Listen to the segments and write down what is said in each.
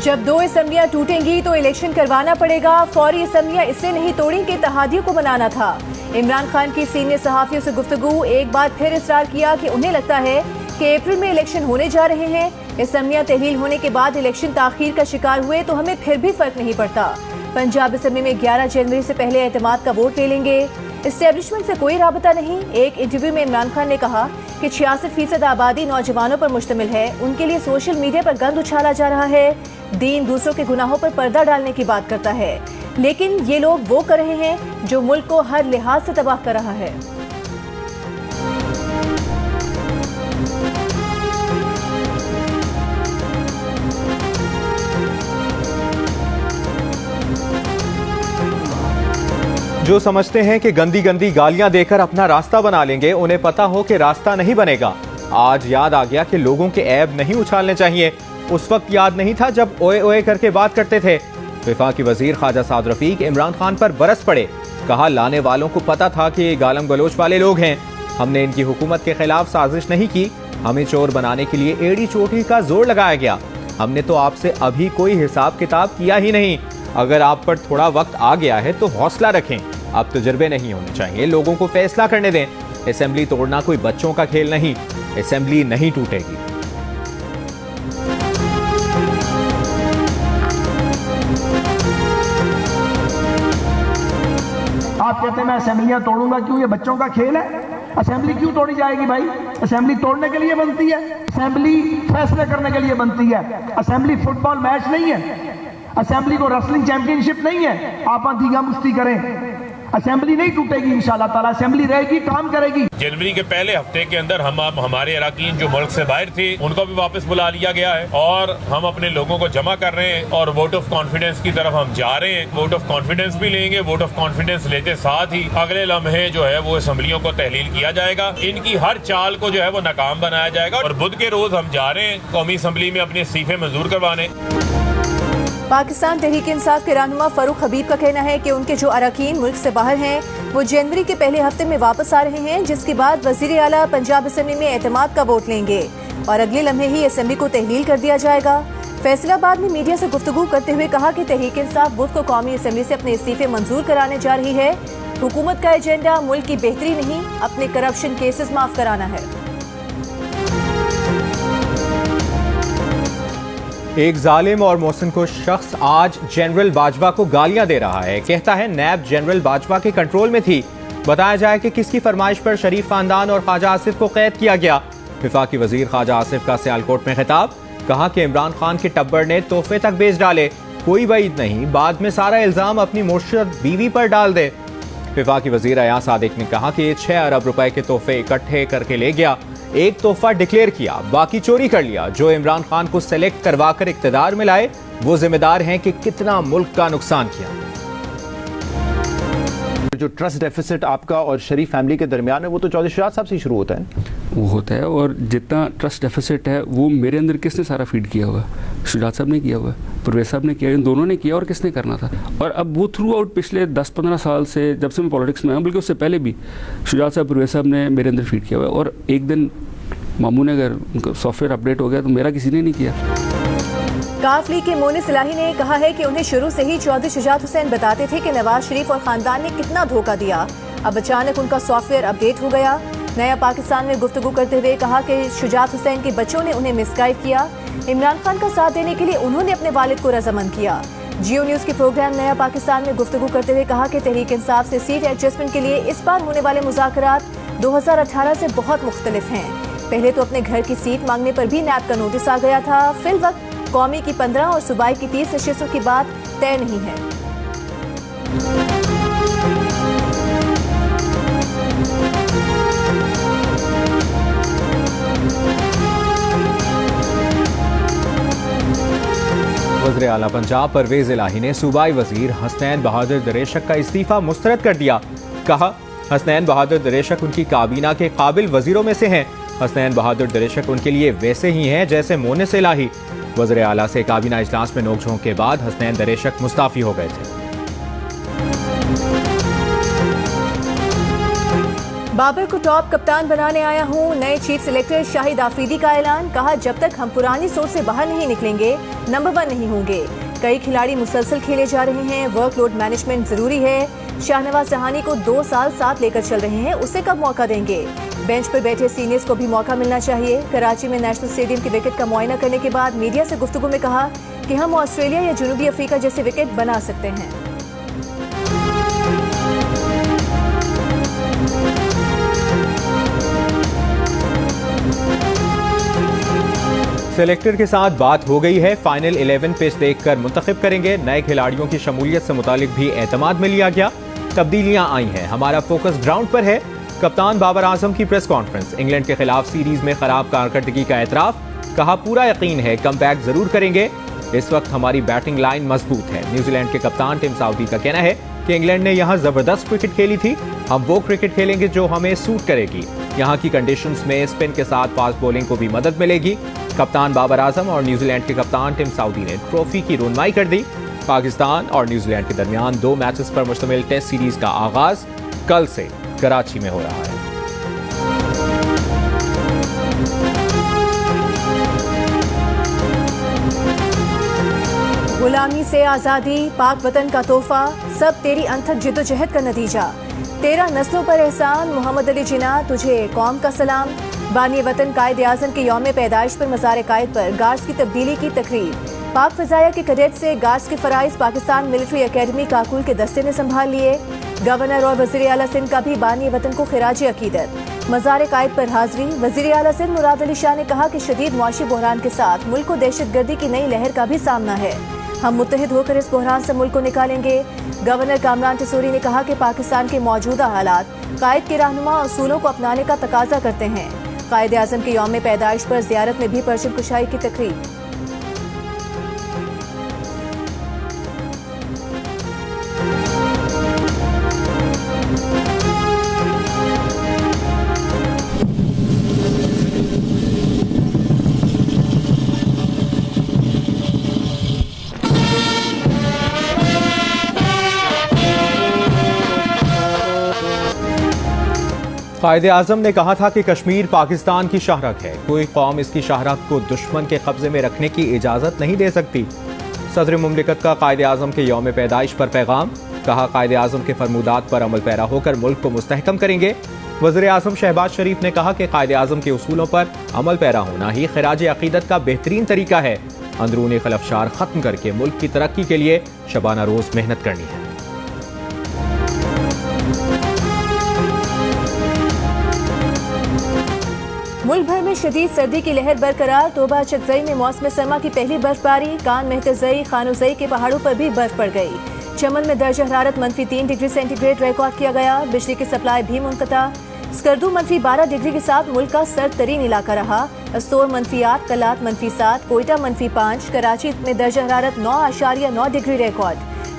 जब 2 असेंबलियां टूटेंगी तो इलेक्शन करवाना पड़ेगा। फौरी असेंबलियां इसलिए नहीं तोड़ी कि इत्तेहादियों को बनाना था। इमरान खान की सीनियर सहाफियों से गुफ्तगू, एक बार फिर इसरार किया कि उन्हें लगता है कि अप्रैल में इलेक्शन होने जा रहे हैं। असेंबलियां तहलील होने के बाद इलेक्शन ताखीर का शिकार हुए तो हमें फिर भी फर्क नहीं पड़ता। पंजाब असेंबली में 11 जनवरी से पहले एतमाद का वोट ले लेंगे। एस्टेब्लिशमेंट से कोई राबता नहीं। एक इंटरव्यू में इमरान खान ने कहा कि 66% आबादी नौजवानों पर मुश्तमिल है। उनके लिए सोशल मीडिया पर गंद उछाला जा रहा है। दीन दूसरों के गुनाहों पर पर्दा डालने की बात करता है, लेकिन ये लोग वो कर रहे हैं जो मुल्क को हर लिहाज से तबाह कर रहा है। जो समझते हैं कि गंदी गंदी गालियां देकर अपना रास्ता बना लेंगे, उन्हें पता हो कि रास्ता नहीं बनेगा। आज याद आ गया कि लोगों के ऐब नहीं उछालने चाहिए। उस वक्त याद नहीं था जब ओए ओए करके बात करते थे। वफाकी वजीर ख्वाजा साद रफीक इमरान खान पर बरस पड़े। कहा लाने वालों को पता था कि ये गालम गलोच वाले लोग हैं। हमने इनकी हुकूमत के खिलाफ साजिश नहीं की। हमें चोर बनाने के लिए एड़ी चोटी का जोर लगाया गया। हमने तो आपसे अभी कोई हिसाब किताब किया ही नहीं। अगर आप पर थोड़ा वक्त आ गया है तो हौसला रखें। अब तजुर्बे नहीं होने चाहिए, लोगों को फैसला करने दें। असेंबली तोड़ना कोई बच्चों का खेल नहीं। असेंबली नहीं टूटेगी। आप कहते हैं मैं असेंबलियां तोड़ूंगा, क्यों? ये बच्चों का खेल है? असेंबली क्यों तोड़ी जाएगी भाई? असेंबली तोड़ने के लिए बनती है, असेंबली फैसले करने के लिए बनती है। असेंबली फुटबॉल मैच नहीं है, असेंबली को रेसलिंग चैंपियनशिप नहीं है आप दीगा मुश्ती करें। असेंबली नहीं टूटेगी इंशाल्लाह ताला, असेंबली रहेगी, काम करेगी। जनवरी के पहले हफ्ते के अंदर हम हमारे अरकान जो मुल्क से बाहर थे उनको भी वापस बुला लिया गया है और हम अपने लोगों को जमा कर रहे हैं और वोट ऑफ कॉन्फिडेंस की तरफ हम जा रहे हैं। वोट ऑफ कॉन्फिडेंस भी लेंगे। वोट ऑफ कॉन्फिडेंस लेते साथ ही अगले लम्हे जो है वो असेंबलियों को तहलील किया जाएगा। इनकी हर चाल को जो है वो नाकाम बनाया जाएगा और बुध के रोज हम जा रहे हैं कौमी असेंबली में अपने इस्तीफे मंजूर करवाने। पाकिस्तान तहरीक इंसाफ के रहनुमा फरूख हबीब का कहना है कि उनके जो अरकान मुल्क से बाहर हैं वो जनवरी के पहले हफ्ते में वापस आ रहे हैं, जिसके बाद वजीर आला पंजाब असेंबली में एतमाद का वोट लेंगे और अगले लम्हे ही असेंबली को तहलील कर दिया जाएगा। फैसलाबाद में मीडिया से गुफ्तगू करते हुए कहा कि तहरीक इंसाफ बुध को कौमी असेंबली से अपने इस्तीफे मंजूर कराने जा रही है। हुकूमत का एजेंडा मुल्क की बेहतरी नहीं, अपने करप्शन केसेस माफ कराना है। एक जालिम और मोहसिन को शख्स आज जनरल बाजवा को गालियां दे रहा है। कहता है नैब जनरल बाजवा के कंट्रोल में थी। बताया जाए कि किसकी फरमाइश पर शरीफ खानदान और ख्वाजा आसिफ को कैद किया गया। वफाकी वजीर ख्वाजा आसिफ का सियालकोट में खिताब। कहा कि इमरान खान के टब्बर ने तोहफे तक बेच डाले। कोई वईद नहीं, बाद में सारा इल्जाम अपनी मुर्शद बीवी पर डाल दे। वफाकी वजीर अयाज सादिक ने कहा कि 6 अरब रुपए के तोहफे इकट्ठे करके ले गया। एक तोहफा डिक्लेयर किया, बाकी चोरी कर लिया। जो इमरान खान को सेलेक्ट करवाकर इक्तदार में लाए वो जिम्मेदार हैं कि कितना मुल्क का नुकसान किया। जो ट्रस्ट डेफिसिट आपका और शरीफ फैमिली के दरमियान है वो तो चौधरी शुजात साहब से शुरू होता है। वो होता है और जितना ट्रस्ट डेफिसिट है वो मेरे अंदर किसने सारा फीड किया हुआ है? शुजात साहब ने किया हुआ है, परवेज साहब ने किया, इन दोनों ने किया। और किसने करना था? और अब वो थ्रू आउट पिछले 10-15 साल से जब से मैं पॉलिटिक्स में आया, बल्कि उससे पहले भी शुजात साहब, परवेज साहब ने मेरे अंदर फीड किया हुआ है। और एक दिन मामू ने अगर उनका सॉफ्टवेयर अपडेट हो गया तो मेरा किसी ने नहीं किया। काफ लीग के मोनिस इलाही ने कहा है कि उन्हें शुरू से ही चौधरी शुजात हुसैन बताते थे कि नवाज शरीफ और खानदान ने कितना धोखा दिया। अब अचानक उनका सॉफ्टवेयर अपडेट हो गया। नया पाकिस्तान में गुफ्तगू करते हुए कहा कि शुजात हुसैन के बच्चों ने उन्हें मिसगाइड किया। इमरान खान का साथ देने के लिए उन्होंने अपने वालिद को रजामंद किया। जियो न्यूज के प्रोग्राम नया पाकिस्तान में गुफ्तगू करते हुए कहा कि तहरीक इंसाफ से सीट एडजस्टमेंट के लिए इस बार होने वाले मुज़ाकरात 2018 से बहुत मुख्तलिफ हैं। पहले तो अपने घर की सीट मांगने पर भी नैब का नोटिस आ गया था। फिल वक्त कौमी की 15 और सूबाई की 30 नशिस्तों की बात तय नहीं है। वज़ीर आला पंजाब परवेज इलाही ने सूबाई वजीर हसनैन बहादुर दरेशक का इस्तीफा मुस्तरद कर दिया। कहा हसनैन बहादुर दरेशक उनकी काबीना के काबिल वजीरों में से हैं। हसनैन बहादुर दरेशक उनके लिए वैसे ही हैं जैसे मोनिस इलाही। वज़ीर आला से काबीना इजलास में नोकझोंक के बाद हसनैन दरेशक मुस्ताफी हो गए थे। बाबर को टॉप कप्तान बनाने आया हूं, नए चीफ सिलेक्टर शाहिद आफरीदी का ऐलान। कहा, जब तक हम पुरानी सोच से बाहर नहीं निकलेंगे नंबर 1 नहीं होंगे। कई खिलाड़ी मुसलसल खेले जा रहे हैं, वर्कलोड मैनेजमेंट जरूरी है। शाहनवाज सहानी को 2 साल साथ लेकर चल रहे हैं, उसे कब मौका देंगे? बेंच पर बैठे सीनियर्स को भी मौका मिलना चाहिए। कराची में नेशनल स्टेडियम की विकेट का मुआयना करने के बाद मीडिया से गुफ्तगू में कहा कि हम ऑस्ट्रेलिया या जनूबी अफ्रीका जैसे विकेट बना सकते हैं। सेलेक्टर के साथ बात हो गई है, फाइनल 11 पेश देखकर मुंतखब करेंगे। नए खिलाड़ियों की शमूलियत से मुतालिक भी एतमाद में लिया गया। तब्दीलियां आई हैं, हमारा फोकस ग्राउंड पर है। कप्तान बाबर आजम की प्रेस कॉन्फ्रेंस। इंग्लैंड के खिलाफ सीरीज में खराब कारकर्दगी का एतराफ। कहा, पूरा यकीन है कमबैक जरूर करेंगे। इस वक्त हमारी बैटिंग लाइन मजबूत है। न्यूजीलैंड के कप्तान टिम साउदी का कहना है कि इंग्लैंड ने यहां जबरदस्त क्रिकेट खेली थी, हम वो क्रिकेट खेलेंगे जो हमें सूट करेगी। यहाँ की कंडीशंस में स्पिन के साथ फास्ट बॉलिंग को भी मदद मिलेगी। कप्तान बाबर आजम और न्यूजीलैंड के कप्तान टिम साउदी ने ट्रॉफी की रुनमाई कर दी। पाकिस्तान और न्यूजीलैंड के दरमियान 2 मैचेस पर मुश्तमिल टेस्ट सीरीज का आगाज कल से कराची में हो रहा है। गुलामी से आजादी, पाक वतन का तोहफा, सब तेरी अनथक जिद्दोजहद का नतीजा। तेरा नस्लों पर एहसान, मोहम्मद अली जिन्ना तुझे कौम का सलाम। बानी वतन कायद आज़म के यौम पैदाइश पर मज़ार कायद पर गार्ड्स की तब्दीली की तकरीर। पाक फ़ज़ाया के कैडेट से गार्ड्स के फ़राइज़ पाकिस्तान मिलिट्री एकेडमी काकुल के दस्ते ने संभाल लिए। गवर्नर और वज़ीर आला सिंध का भी बानी वतन को खिराज अकीदत। मज़ार कायद पर हाज़री। वज़ीर आला सिंध मुराद अली शाह ने कहा कि शदीद मुआशी बहरान के साथ मुल्क को दहशतगर्दी की नई लहर का भी सामना है, हम मुत्तहिद होकर इस बहरान से मुल्क को निकालेंगे। गवर्नर कामरान टिसोरी ने कहा कि पाकिस्तान के मौजूदा हालात कायद के रहनुमा असूलों को अपनाने का तकाजा करते हैं। कायद आज़म के यौम पैदाइश पर ज़ियारत में भी परचम कुशाई की तकरीर। कायदे आज़म ने कहा था कि कश्मीर पाकिस्तान की शाहरग है, कोई कौम इसकी शाहरग को दुश्मन के कब्जे में रखने की इजाज़त नहीं दे सकती। सदर मुमलिकत का कायदे आज़म के यौम पैदाइश पर पैगाम। कहा, कायदे आज़म के फरमूदात पर अमल पैरा होकर मुल्क को मुस्तहकम करेंगे। वज़ीर आज़म शहबाज शरीफ ने कहा कि कायदे आज़म के उसूलों पर अमल पैरा होना ही खिराज अकीदत का बेहतरीन तरीका है। अंदरूनी खलफशार खत्म करके मुल्क की तरक्की के लिए शबाना रोज मेहनत करनी है। मुल्क भर में शदीद सर्दी की लहर बरकरार। तोबा चकजई में मौसम सरमा की पहली बर्फबारी। कान मेहतजई खानुजई के पहाड़ों पर भी बर्फ पड़ गई। चमन में दर्जा हरारत -3 डिग्री सेंटीग्रेड रिकॉर्ड किया गया। बिजली की सप्लाई भी मुनक़ता। स्कर्दू -12 डिग्री के साथ मुल्क का सर्द तरीन इलाका रहा। अस्तोर -8, कलात -7, कोयटा -5, कराची में दर्जा हरारत 9.9 डिग्री रिकॉर्ड।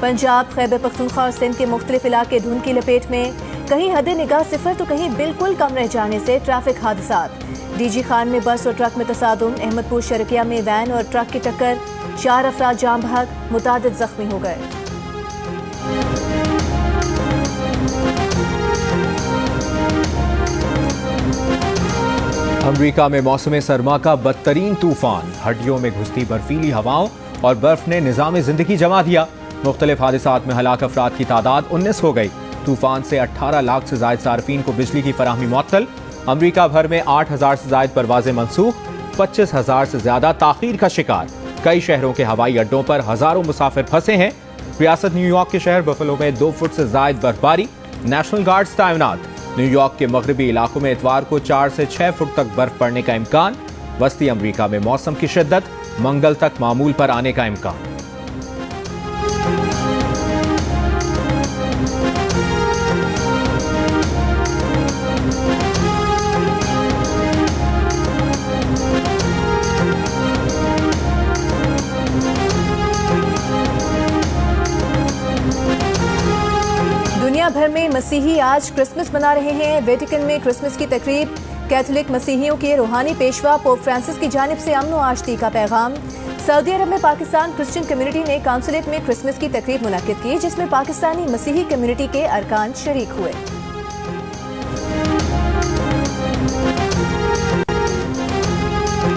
पंजाब, खैबर पख्तूनख्वा और सिंध के मुख्तलिफ इलाके धुंध की लपेट में। कहीं हद निगाह सिफर तो कहीं बिल्कुल कम रह जाने से ट्रैफिक हादसात। डीजी खान में बस और ट्रक में तसादुम। अहमदपुर शरकिया में वैन और ट्रक की टक्कर, 4 अफराद जाम बहक, मुतादिद जख्मी हो गए। अमरीका में मौसम सरमा का बदतरीन तूफान। हड्डियों में घुसती बर्फीली हवाओं और बर्फ ने निज़ाम जिंदगी जमा दिया। मुख्तलिफ हादसात में हलाक अफराद की तादाद 19 हो गई। तूफान से 18 लाख से जायद सार्फिन को बिजली की फराहमी मुअत्तल। अमरीका भर में 8,000 से जायद परवाजें मनसूख। 25,000 से ज्यादा ताखीर का शिकार। कई शहरों के हवाई अड्डों पर हजारों मुसाफिर फंसे हैं। रियासत न्यूयॉर्क के शहर बफलो में 2 फुट से जायद बर्फबारी। नेशनल गार्ड्स तैनात। न्यूयॉर्क के मगरबी इलाकों में इतवार को 4 से 6 फुट तक बर्फ पड़ने का इम्कान। वस्ती अमरीका में मौसम की शिद्दत, मंगल तक मामूल पर आने का इम्कान। दुनिया भर में मसीही आज क्रिसमस मना रहे हैं। वेटिकन में क्रिसमस की तकरीब। कैथोलिक मसीहियों के रूहानी पेशवा पोप फ्रांसिस की जानिब से अमन व आश्ती का पैगाम। सऊदी अरब में पाकिस्तान क्रिश्चियन कम्युनिटी ने काउंसलेट में क्रिसमस की तकरीब मुनक्किद की, जिसमें पाकिस्तानी मसीही कम्युनिटी के अरकान शरीक हुए।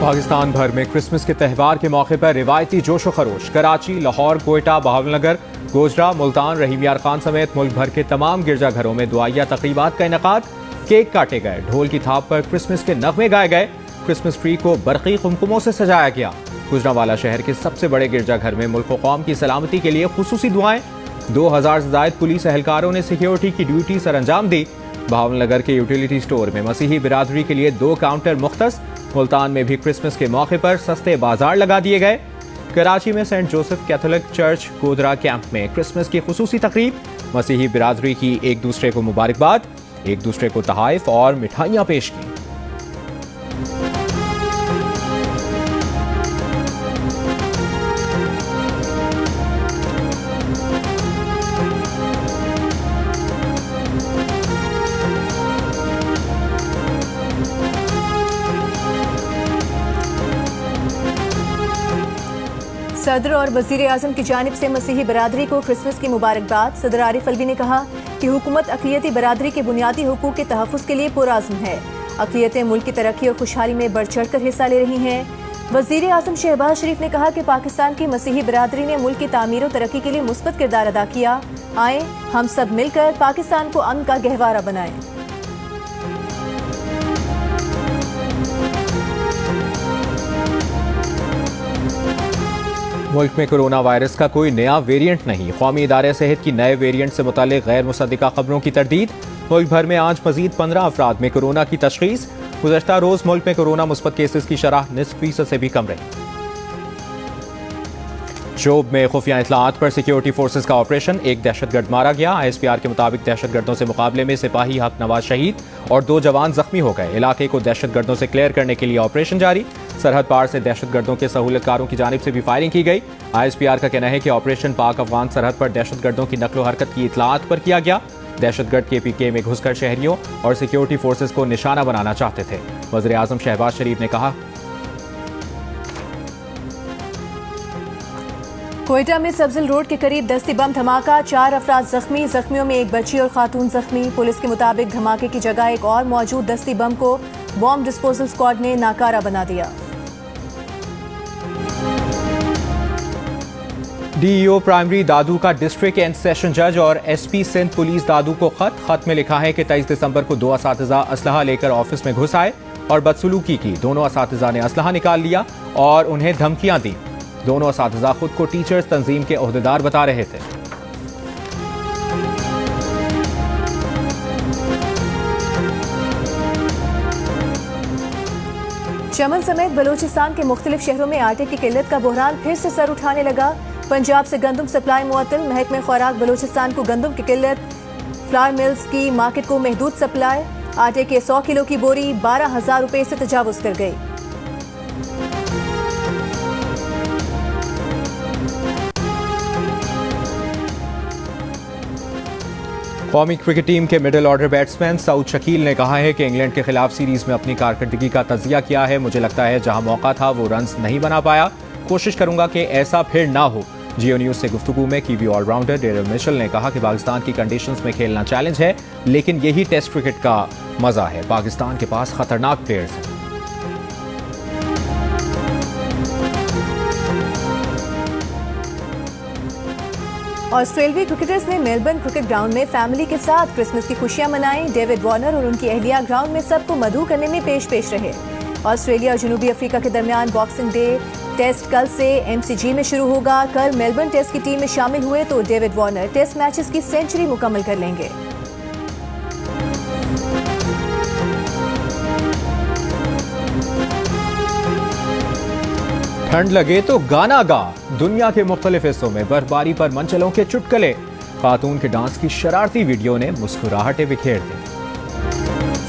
पाकिस्तान भर में क्रिसमस के त्यौहार के मौके पर रिवायती जोश व खरोश। कराची, लाहौर, कोयटा, बहावलनगर, गोजरा, मुल्तान, रहीम यार खान समेत मुल्क भर के तमाम गिरजाघरों में दुआया तकरीबात का इनेकाद। केक काटे गए, ढोल की थाप पर क्रिसमस के नगमे गाए गए। क्रिसमस ट्री को बरकी कुमकुमों से सजाया गया। गुजरांवाला शहर के सबसे बड़े गिरजाघर में मुल्क व कौम की सलामती के लिए खुसूसी दुआएं। 2000 से ज्यादा पुलिस एहलकारों ने सिक्योरिटी की ड्यूटी सरअंजाम दी। बहावलनगर के यूटिलिटी स्टोर में मसीही बिरादरी के लिए 2 काउंटर मुख्तस। मुल्तान में भी क्रिसमस के मौके पर सस्ते बाजार लगा दिए गए। कराची में Saint Joseph Catholic church Godhra camp में क्रिसमस की खुसूसी तकरीब। मसीही बिरादरी की एक दूसरे को मुबारकबाद, एक दूसरे को तहाइफ और मिठाइयां पेश की। सदर और वजीर आजम की जानिब से मसीही बरादरी को क्रिसमस की मुबारकबाद। सदर आरिफ अलवी ने कहा कि हुकूमत अक़लियती बरादरी के बुनियादी हुकूक के तहफ़्फ़ुज़ के लिए पुरअज़्म है। अक़लियतें मुल्क की तरक्की और खुशहाली में बढ़ चढ़ कर हिस्सा ले रही हैं। वजीर आजम शहबाज शरीफ ने कहा कि पाकिस्तान की मसीही बरादरी ने मुल्क की तामीर और तरक्की के लिए मुस्बत किरदार अदा किया। आए हम सब मिलकर पाकिस्तान को अमन का गहवारा बनाएं। मुल्क में कोरोना वायरस का कोई नया वेरिएंट नहीं। कौमी इदारे सेहत की नए वेरिएंट से मुतालिक गैर मुसद्दिका खबरों की तरदीद। मुल्क भर में आज मजीद 15 अफराद में कोरोना की तशखीस। गुज़श्ता रोज मुल्क में कोरोना मुस्बत केसेस की शरह 0.5% से भी कम रही। शोब में खुफिया इतलात पर सिक्योरिटी फोर्सेज का ऑपरेशन। एक दहशतगर्द मारा गया। ISPR के मुताबिक दहशतगर्दों से मुकाबले में सिपाही हक नवाज शहीद और 2 जवान जख्मी हो गए। इलाके को दहशतगर्दों से क्लियर करने के लिए ऑपरेशन जारी। सरहद पार से दहशतगर्दों के सहूलतकारों की जानिब से भी फायरिंग की गई। ISPR का कहना है कि ऑपरेशन पाक अफगान सरहद पर दहशतगर्दों की नकलो हरकत की इतलात पर किया गया। दहशतगर्द KPK में घुसकर शहरियों और सिक्योरिटी फोर्सेज को निशाना बनाना चाहते थे। वज़ीर आज़म शहबाज शरीफ ने कहा, कोयटा में सब्जिल रोड के करीब दस्ती बम धमाका, 4 अफराद जख्मी। जख्मियों में एक बच्ची और खातून जख्मी। पुलिस के मुताबिक धमाके की जगह एक और मौजूद दस्ती बम को बॉम्ब डिस्पोजल स्क्वाड ने नाकारा बना दिया। DEO प्राइमरी दादू का डिस्ट्रिक्ट एंड सेशन जज और SP सिंध पुलिस दादू को खत में लिखा है कि 23 दिसंबर को 2 असातिज़ा असलहा लेकर ऑफिस में घुस आए और बदसलूकी की। दोनों असातिज़ा ने असलहा निकाल लिया और उन्हें धमकियां दी। दोनों असातिज़ा खुद को टीचर्स तंजीम के ओहदेदार बता रहे थे। चमन समेत बलूचिस्तान के मुख्तलिफ शहरों में आटे की किल्लत का बहरान फिर से सर उठाने लगा। पंजाब से गंदम सप्लाई मुअत्तल। महकमे खुराक बलूचिस्तान को गंदम की किल्लत। फ्लावर मिल्स की मार्केट को महदूद सप्लाई। आटे के 100 किलो की बोरी 12,000 रुपए से तजावुज कर गई। कौमी क्रिकेट टीम के middle order batsman Saud Shakeel ने कहा है कि इंग्लैंड के खिलाफ सीरीज में अपनी कारकर्दगी का तजिया किया है। मुझे लगता है जहां मौका था वो रन्स नहीं बना पाया। कोशिश करूंगा कि ऐसा फिर ना हो। जियो न्यूज से गुफ्तगू में कीवी ऑलराउंडर डेरिल मिशेल ने कहा कि पाकिस्तान की कंडीशंस में खेलना चैलेंज है, लेकिन यही टेस्ट क्रिकेट का मजा है। पाकिस्तान के पास खतरनाक प्लेयर्स हैं। ऑस्ट्रेलियाई क्रिकेटर्स ने मेलबर्न क्रिकेट ग्राउंड में फैमिली के साथ क्रिसमस की खुशियां मनाई। डेविड वार्नर और उनकी अहलिया ग्राउंड में सबको मधु करने में पेश रहे। ऑस्ट्रेलिया और जनूबी अफ्रीका के दरमियान बॉक्सिंग डे टेस्ट कल से MCG में शुरू होगा। कल मेलबर्न टेस्ट की टीम में शामिल हुए तो डेविड वार्नर टेस्ट मैचेस की सेंचुरी मुकम्मल कर लेंगे। ठंड लगे तो गाना गा। दुनिया के मुख्तलिफ हिस्सों में बर्फबारी पर मंचलों के चुटकुले। खातून के डांस की शरारती वीडियो ने मुस्कुराहटें बिखेर दी।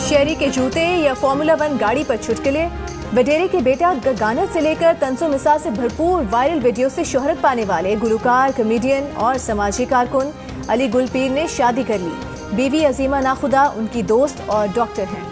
शेरी के जूते या फॉर्मूला 1 गाड़ी पर चुटकुले। वडेरे के बेटा गाना से लेकर तंसो मिसाल से भरपूर वायरल वीडियो से शोहरत पाने वाले गुलकार, कॉमेडियन और समाजी कारकुन अली गुलपीर ने शादी कर ली। बीवी अजीमा नाखुदा उनकी दोस्त और डॉक्टर हैं।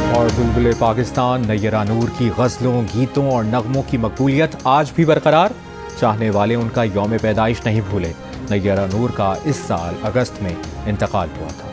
और बुलबुले पाकिस्तान नैयरा नूर की गज़लों, गीतों और नगमों की मकबूलियत आज भी बरकरार। चाहने वाले उनका यौम पैदाइश नहीं भूले। नैयरा नूर का इस साल अगस्त में इंतकाल हुआ था।